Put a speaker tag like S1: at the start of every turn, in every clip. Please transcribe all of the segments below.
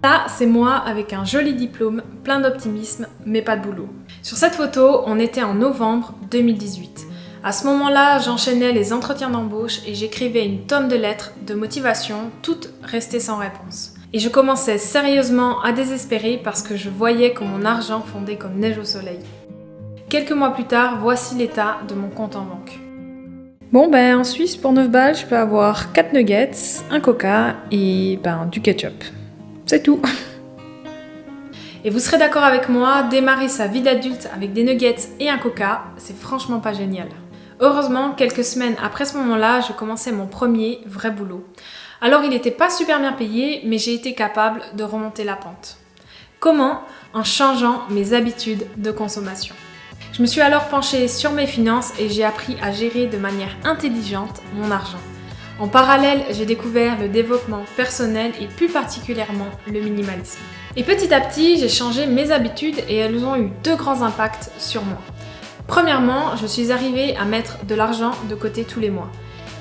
S1: Ça, c'est moi avec un joli diplôme, plein d'optimisme, mais pas de boulot. Sur cette photo, on était en novembre 2018. À ce moment-là, j'enchaînais les entretiens d'embauche et j'écrivais une tonne de lettres de motivation, toutes restées sans réponse. Et je commençais sérieusement à désespérer parce que je voyais que mon argent fondait comme neige au soleil. Quelques mois plus tard, voici l'état de mon compte en banque. Bon en Suisse, pour 9 balles, je peux avoir 4 nuggets, un coca et du ketchup. C'est tout. Et vous serez d'accord avec moi, démarrer sa vie d'adulte avec des nuggets et un coca, c'est franchement pas génial. Heureusement, quelques semaines après ce moment-là, je commençais mon premier vrai boulot. Alors il n'était pas super bien payé, mais j'ai été capable de remonter la pente. Comment ? En changeant mes habitudes de consommation. Je me suis alors penchée sur mes finances et j'ai appris à gérer de manière intelligente mon argent. En parallèle, j'ai découvert le développement personnel et plus particulièrement le minimalisme. Et petit à petit, j'ai changé mes habitudes et elles ont eu deux grands impacts sur moi. Premièrement, je suis arrivée à mettre de l'argent de côté tous les mois.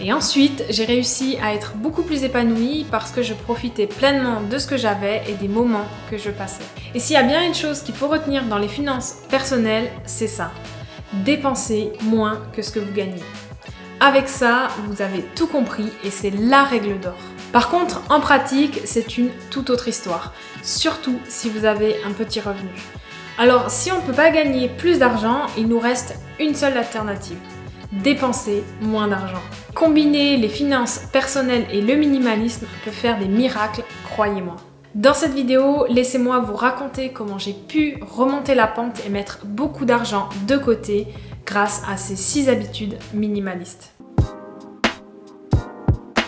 S1: Et ensuite, j'ai réussi à être beaucoup plus épanouie parce que je profitais pleinement de ce que j'avais et des moments que je passais. Et s'il y a bien une chose qu'il faut retenir dans les finances personnelles, c'est ça. Dépensez moins que ce que vous gagnez. Avec ça, vous avez tout compris et c'est la règle d'or. Par contre, en pratique, c'est une toute autre histoire, surtout si vous avez un petit revenu. Alors, si on ne peut pas gagner plus d'argent, il nous reste une seule alternative. Dépenser moins d'argent. Combiner les finances personnelles et le minimalisme peut faire des miracles, croyez-moi. Dans cette vidéo, laissez-moi vous raconter comment j'ai pu remonter la pente et mettre beaucoup d'argent de côté grâce à ces 6 habitudes minimalistes.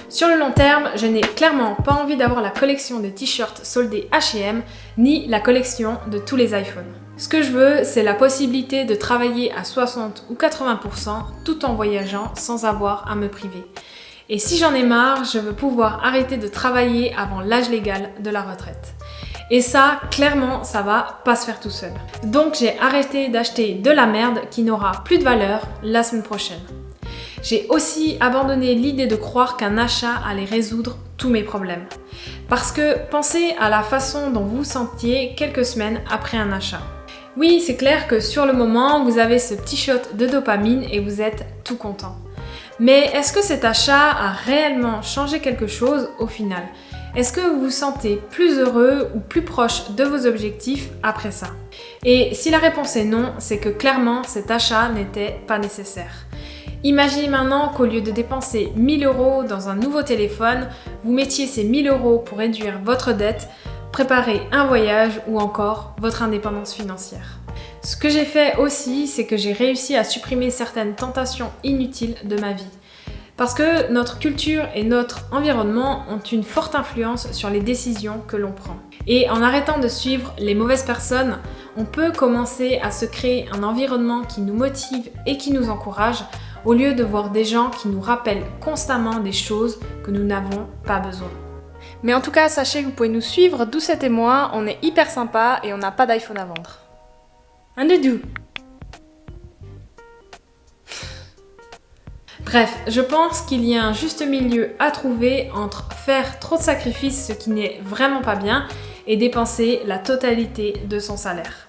S1: Sur le long terme, je n'ai clairement pas envie d'avoir la collection des t-shirts soldés H&M ni la collection de tous les iPhones. Ce que je veux, c'est la possibilité de travailler à 60 ou 80% tout en voyageant sans avoir à me priver. Et si j'en ai marre, je veux pouvoir arrêter de travailler avant l'âge légal de la retraite. Et ça, clairement, ça va pas se faire tout seul. Donc j'ai arrêté d'acheter de la merde qui n'aura plus de valeur la semaine prochaine. J'ai aussi abandonné l'idée de croire qu'un achat allait résoudre tous mes problèmes. Parce que pensez à la façon dont vous vous sentiez quelques semaines après un achat. Oui, c'est clair que sur le moment, vous avez ce petit shot de dopamine et vous êtes tout content. Mais est-ce que cet achat a réellement changé quelque chose au final ? Est-ce que vous vous sentez plus heureux ou plus proche de vos objectifs après ça ? Et si la réponse est non, c'est que clairement cet achat n'était pas nécessaire. Imaginez maintenant qu'au lieu de dépenser 1 000 € dans un nouveau téléphone, vous mettiez ces 1 000 € pour réduire votre dette, préparer un voyage ou encore votre indépendance financière. Ce que j'ai fait aussi, c'est que j'ai réussi à supprimer certaines tentations inutiles de ma vie. Parce que notre culture et notre environnement ont une forte influence sur les décisions que l'on prend. Et en arrêtant de suivre les mauvaises personnes, on peut commencer à se créer un environnement qui nous motive et qui nous encourage, au lieu de voir des gens qui nous rappellent constamment des choses que nous n'avons pas besoin. Mais en tout cas, sachez que vous pouvez nous suivre, Doucette et moi, on est hyper sympa et on n'a pas d'iPhone à vendre. Un doudou. Bref, je pense qu'il y a un juste milieu à trouver entre faire trop de sacrifices, ce qui n'est vraiment pas bien, et dépenser la totalité de son salaire.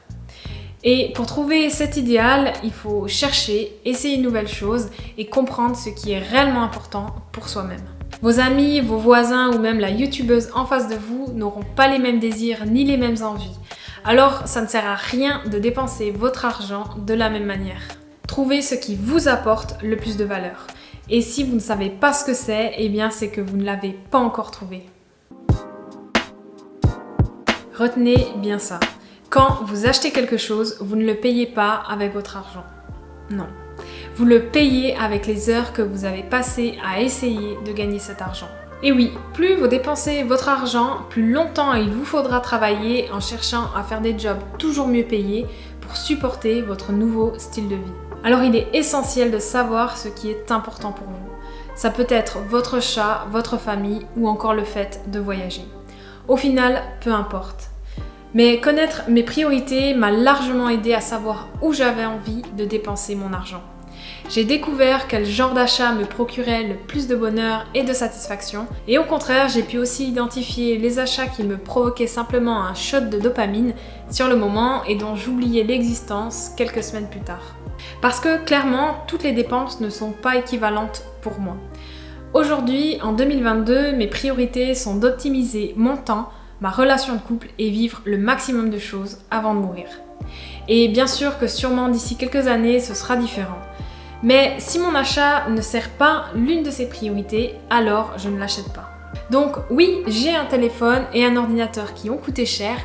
S1: Et pour trouver cet idéal, il faut chercher, essayer de nouvelles choses et comprendre ce qui est réellement important pour soi-même. Vos amis, vos voisins ou même la youtubeuse en face de vous n'auront pas les mêmes désirs ni les mêmes envies. Alors, ça ne sert à rien de dépenser votre argent de la même manière. Trouvez ce qui vous apporte le plus de valeur. Et si vous ne savez pas ce que c'est, eh bien c'est que vous ne l'avez pas encore trouvé. Retenez bien ça. Quand vous achetez quelque chose, vous ne le payez pas avec votre argent. Non. Vous le payez avec les heures que vous avez passées à essayer de gagner cet argent. Et oui, plus vous dépensez votre argent, plus longtemps il vous faudra travailler en cherchant à faire des jobs toujours mieux payés pour supporter votre nouveau style de vie. Alors il est essentiel de savoir ce qui est important pour vous. Ça peut être votre chat, votre famille ou encore le fait de voyager. Au final, peu importe. Mais connaître mes priorités m'a largement aidé à savoir où j'avais envie de dépenser mon argent. J'ai découvert quel genre d'achat me procurait le plus de bonheur et de satisfaction. Et au contraire, j'ai pu aussi identifier les achats qui me provoquaient simplement un shot de dopamine sur le moment et dont j'oubliais l'existence quelques semaines plus tard. Parce que clairement, toutes les dépenses ne sont pas équivalentes pour moi. Aujourd'hui, en 2022, mes priorités sont d'optimiser mon temps, ma relation de couple et vivre le maximum de choses avant de mourir. Et bien sûr que sûrement d'ici quelques années, ce sera différent. Mais si mon achat ne sert pas l'une de ces priorités, alors je ne l'achète pas. Donc oui, j'ai un téléphone et un ordinateur qui ont coûté cher,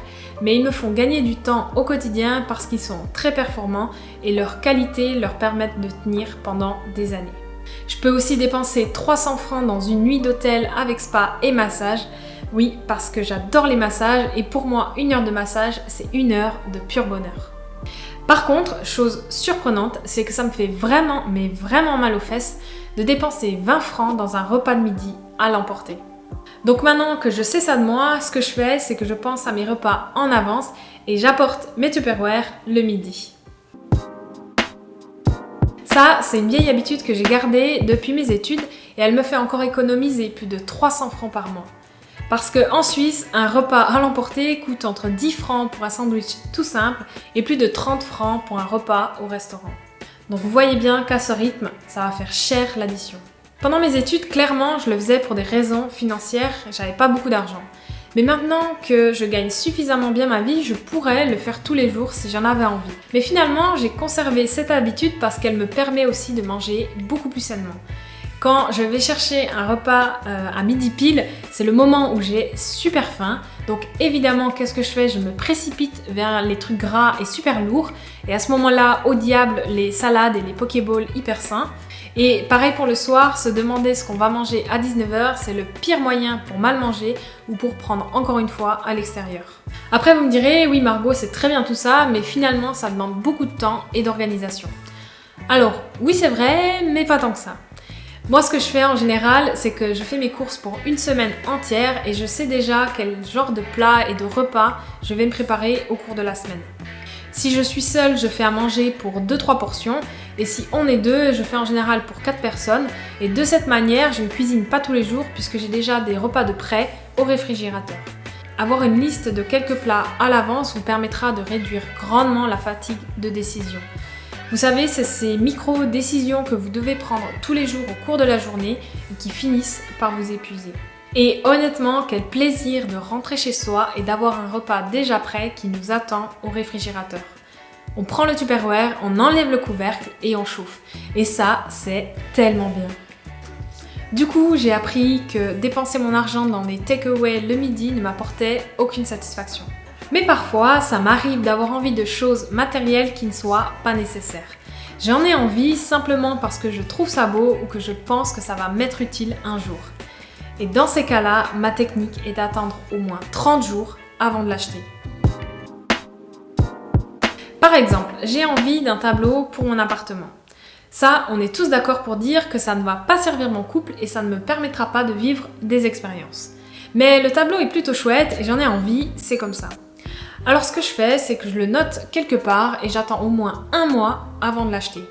S1: mais ils me font gagner du temps au quotidien parce qu'ils sont très performants et leur qualité leur permettent de tenir pendant des années. Je peux aussi dépenser 300 francs dans une nuit d'hôtel avec spa et massage. Oui, parce que j'adore les massages et pour moi, 1 heure de massage, c'est 1 heure de pur bonheur. Par contre, chose surprenante, c'est que ça me fait vraiment, mais vraiment mal aux fesses de dépenser 20 francs dans un repas de midi à l'emporter. Donc maintenant que je sais ça de moi, ce que je fais, c'est que je pense à mes repas en avance et j'apporte mes Tupperware le midi. Ça, c'est une vieille habitude que j'ai gardée depuis mes études et elle me fait encore économiser plus de 300 francs par mois. Parce qu'en Suisse, un repas à l'emporter coûte entre 10 francs pour un sandwich tout simple et plus de 30 francs pour un repas au restaurant. Donc vous voyez bien qu'à ce rythme, ça va faire cher l'addition. Pendant mes études, clairement, je le faisais pour des raisons financières, j'avais pas beaucoup d'argent. Mais maintenant que je gagne suffisamment bien ma vie, je pourrais le faire tous les jours si j'en avais envie. Mais finalement, j'ai conservé cette habitude parce qu'elle me permet aussi de manger beaucoup plus sainement. Quand je vais chercher un repas à midi pile, c'est le moment où j'ai super faim. Donc évidemment, qu'est-ce que je fais? Je me précipite vers les trucs gras et super lourds. Et à ce moment-là, au diable, les salades et les pokéballs hyper sains. Et pareil pour le soir, se demander ce qu'on va manger à 19h, c'est le pire moyen pour mal manger ou pour prendre encore une fois à l'extérieur. Après vous me direz, oui Margot, c'est très bien tout ça, mais finalement ça demande beaucoup de temps et d'organisation. Alors oui c'est vrai, mais pas tant que ça. Moi, ce que je fais en général, c'est que je fais mes courses pour une semaine entière et je sais déjà quel genre de plat et de repas je vais me préparer au cours de la semaine. Si je suis seule, je fais à manger pour 2-3 portions et si on est deux, je fais en général pour 4 personnes et de cette manière, je ne cuisine pas tous les jours puisque j'ai déjà des repas de prêt au réfrigérateur. Avoir une liste de quelques plats à l'avance vous permettra de réduire grandement la fatigue de décision. Vous savez, c'est ces micro-décisions que vous devez prendre tous les jours au cours de la journée et qui finissent par vous épuiser. Et honnêtement, quel plaisir de rentrer chez soi et d'avoir un repas déjà prêt qui nous attend au réfrigérateur. On prend le Tupperware, on enlève le couvercle et on chauffe. Et ça, c'est tellement bien. Du coup, j'ai appris que dépenser mon argent dans des takeaways le midi ne m'apportait aucune satisfaction. Mais parfois, ça m'arrive d'avoir envie de choses matérielles qui ne soient pas nécessaires. J'en ai envie simplement parce que je trouve ça beau ou que je pense que ça va m'être utile un jour. Et dans ces cas-là, ma technique est d'attendre au moins 30 jours avant de l'acheter. Par exemple, j'ai envie d'un tableau pour mon appartement. Ça, on est tous d'accord pour dire que ça ne va pas servir mon couple et ça ne me permettra pas de vivre des expériences. Mais le tableau est plutôt chouette et j'en ai envie, c'est comme ça. Alors ce que je fais, c'est que je le note quelque part et j'attends au moins 1 mois avant de l'acheter.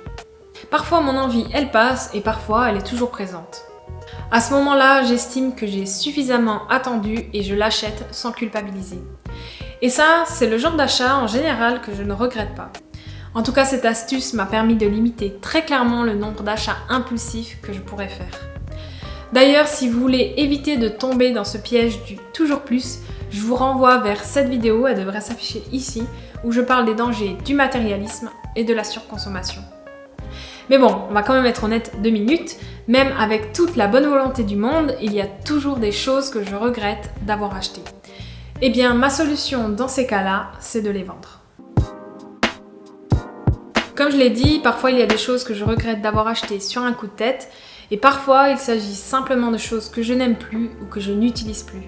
S1: Parfois mon envie, elle passe et parfois elle est toujours présente. À ce moment-là, j'estime que j'ai suffisamment attendu et je l'achète sans culpabiliser. Et ça, c'est le genre d'achat en général que je ne regrette pas. En tout cas, cette astuce m'a permis de limiter très clairement le nombre d'achats impulsifs que je pourrais faire. D'ailleurs, si vous voulez éviter de tomber dans ce piège du toujours plus, je vous renvoie vers cette vidéo, elle devrait s'afficher ici, où je parle des dangers du matérialisme et de la surconsommation. Mais bon, on va quand même être honnête 2 minutes, même avec toute la bonne volonté du monde, il y a toujours des choses que je regrette d'avoir achetées. Eh bien, ma solution dans ces cas-là, c'est de les vendre. Comme je l'ai dit, parfois il y a des choses que je regrette d'avoir achetées sur un coup de tête, et parfois il s'agit simplement de choses que je n'aime plus ou que je n'utilise plus.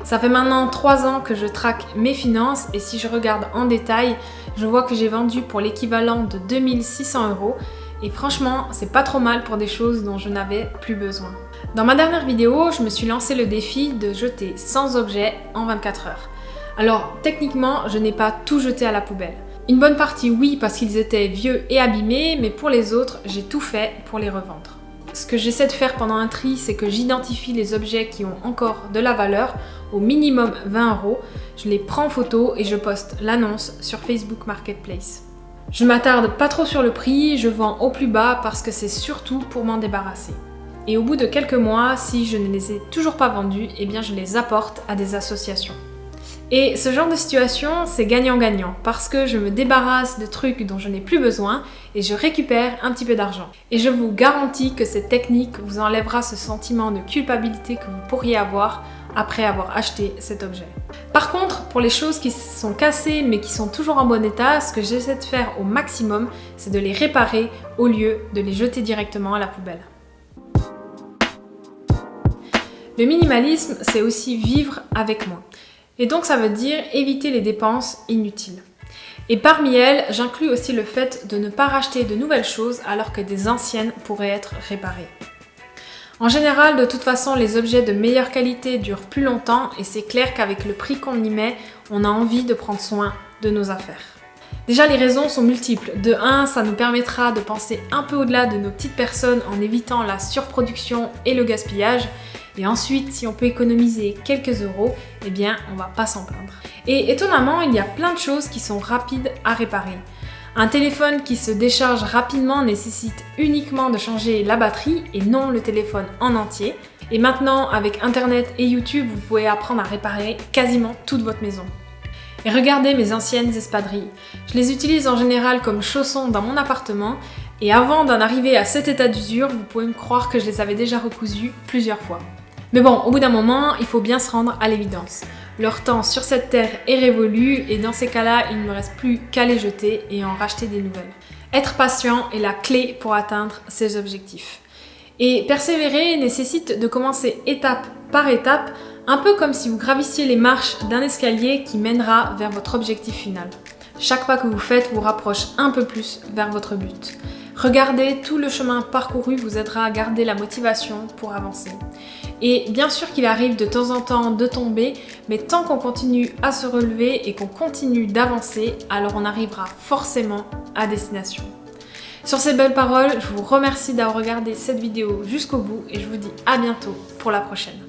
S1: Ça fait maintenant 3 ans que je traque mes finances et si je regarde en détail, je vois que j'ai vendu pour l'équivalent de 2600 € et franchement, c'est pas trop mal pour des choses dont je n'avais plus besoin. Dans ma dernière vidéo, je me suis lancé le défi de jeter 100 objets en 24 heures. Alors techniquement, je n'ai pas tout jeté à la poubelle. Une bonne partie oui parce qu'ils étaient vieux et abîmés, mais pour les autres, j'ai tout fait pour les revendre. Ce que j'essaie de faire pendant un tri, c'est que j'identifie les objets qui ont encore de la valeur, au minimum 20 €, je les prends en photo et je poste l'annonce sur Facebook Marketplace. Je m'attarde pas trop sur le prix, je vends au plus bas parce que c'est surtout pour m'en débarrasser. Et au bout de quelques mois, si je ne les ai toujours pas vendus, eh bien je les apporte à des associations. Et ce genre de situation, c'est gagnant-gagnant parce que je me débarrasse de trucs dont je n'ai plus besoin et je récupère un petit peu d'argent. Et je vous garantis que cette technique vous enlèvera ce sentiment de culpabilité que vous pourriez avoir après avoir acheté cet objet. Par contre, pour les choses qui sont cassées mais qui sont toujours en bon état, ce que j'essaie de faire au maximum, c'est de les réparer au lieu de les jeter directement à la poubelle. Le minimalisme, c'est aussi vivre avec moins. Et donc ça veut dire éviter les dépenses inutiles. Et parmi elles, j'inclus aussi le fait de ne pas racheter de nouvelles choses alors que des anciennes pourraient être réparées. En général, de toute façon, les objets de meilleure qualité durent plus longtemps et c'est clair qu'avec le prix qu'on y met, on a envie de prendre soin de nos affaires. Déjà, les raisons sont multiples. De 1, ça nous permettra de penser un peu au-delà de nos petites personnes en évitant la surproduction et le gaspillage. Et ensuite, si on peut économiser quelques euros, eh bien, on va pas s'en plaindre. Et étonnamment, il y a plein de choses qui sont rapides à réparer. Un téléphone qui se décharge rapidement nécessite uniquement de changer la batterie et non le téléphone en entier. Et maintenant, avec Internet et YouTube, vous pouvez apprendre à réparer quasiment toute votre maison. Et regardez mes anciennes espadrilles. Je les utilise en général comme chaussons dans mon appartement et avant d'en arriver à cet état d'usure, vous pouvez me croire que je les avais déjà recousues plusieurs fois. Mais bon, au bout d'un moment, il faut bien se rendre à l'évidence. Leur temps sur cette terre est révolu et dans ces cas-là, il ne me reste plus qu'à les jeter et en racheter des nouvelles. Être patient est la clé pour atteindre ces objectifs. Et persévérer nécessite de commencer étape par étape, un peu comme si vous gravissiez les marches d'un escalier qui mènera vers votre objectif final. Chaque pas que vous faites vous rapproche un peu plus vers votre but. Regardez, tout le chemin parcouru vous aidera à garder la motivation pour avancer. Et bien sûr qu'il arrive de temps en temps de tomber, mais tant qu'on continue à se relever et qu'on continue d'avancer, alors on arrivera forcément à destination. Sur ces belles paroles, je vous remercie d'avoir regardé cette vidéo jusqu'au bout et je vous dis à bientôt pour la prochaine.